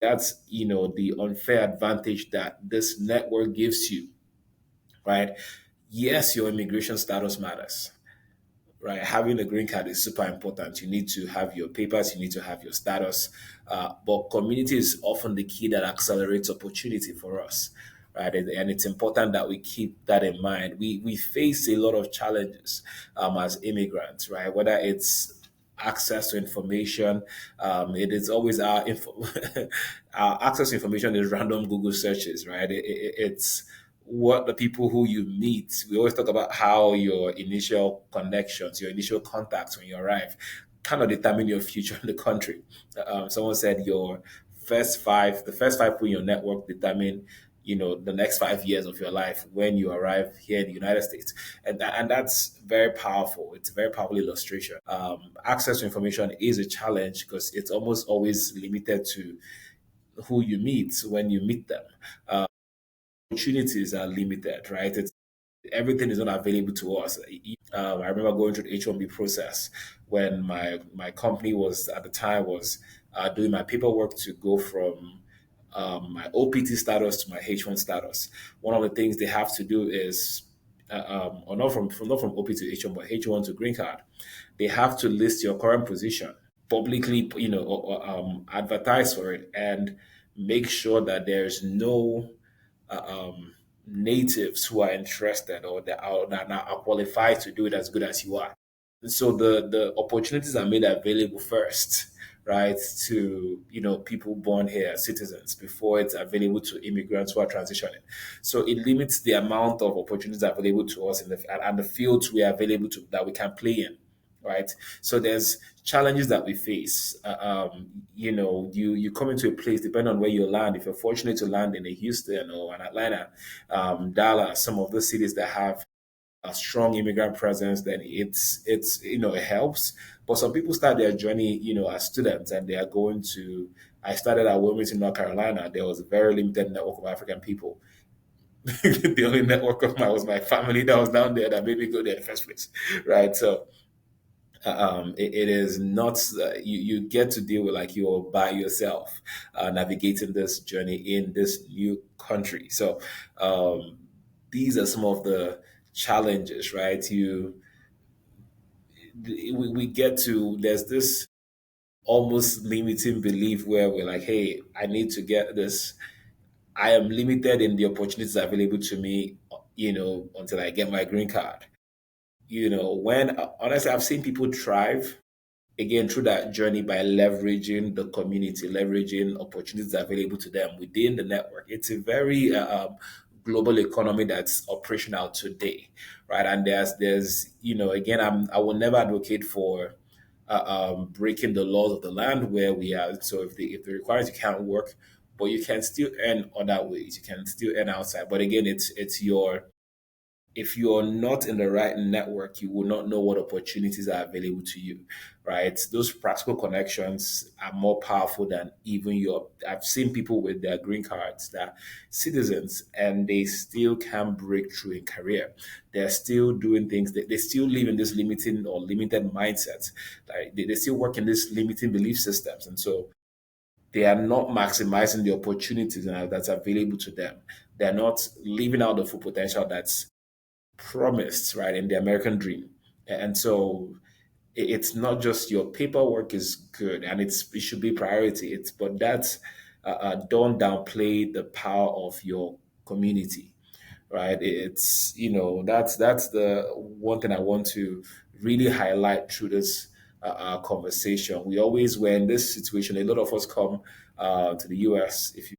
That's the unfair advantage that this network gives you, right? Yes, your immigration status matters, right? Having a green card is super important. You need to have your papers, you need to have your status. But community is often the key that accelerates opportunity for us, right? And it's important that we keep that in mind. We face a lot of challenges as immigrants, right? Whether it's access to information, it is always our info. Our access to information is random Google searches, right? It's what the people who you meet. We always talk about how your initial connections, your initial contacts when you arrive, kind of determine your future in the country. Someone said the first five people in your network determine, the next 5 years of your life when you arrive here in the United States, and that's very powerful. It's a very powerful illustration. Access to information is a challenge because it's almost always limited to who you meet when you meet them. Opportunities are limited, right? Everything is not available to us. I remember going through the H-1B process when my company was at the time was doing my paperwork to go from my OPT status to my H1 status. One of the things they have to do is, or not from OPT to H1, but H1 to green card, they have to list your current position publicly, advertise for it and make sure that there's no natives who are interested or that are qualified to do it as good as you are. So the opportunities are made available first, right, to people born here, citizens, before it's available to immigrants who are transitioning. So it limits the amount of opportunities available to us in the fields we are available to that we can play in, right? So there's challenges that we face. You come into a place depending on where you land. If you're fortunate to land in a Houston or an Atlanta, Dallas, some of those cities that have a strong immigrant presence, then it helps. But some people start their journey, as students, and they are going to. I started at Wilmington, North Carolina. There was a very limited network of African people. The only network of mine was my family that was down there that made me go there in the first place, right? So it is not you get to deal with like you're by yourself navigating this journey in this new country. So these are some of the challenges, right? We get to there's this almost limiting belief where we're like, hey, I need to get this. I am limited in the opportunities available to me, until I get my green card. When honestly, I've seen people thrive again through that journey by leveraging the community, leveraging opportunities available to them within the network. It's a very global economy that's operational today, right? And there's again, I will never advocate for breaking the laws of the land where we are. So if the requirements you can't work, but you can still earn other ways. You can still earn outside. But again, it's your if you're not in the right network, you will not know what opportunities are available to you, right? Those practical connections are more powerful than even your. I've seen people with their green cards that citizens and they still can break through in career. They're still doing things. They still live in this limiting or limited mindset. Like they still work in this limiting belief systems, and so they are not maximizing the opportunities that's available to them. They're not living out the full potential that's promised, right, in the American dream. And so it's not just your paperwork is good and it should be priority. But that's don't downplay the power of your community, right? It's that's the one thing I want to really highlight through this conversation. We always, when in this situation, a lot of us come to the U.S. If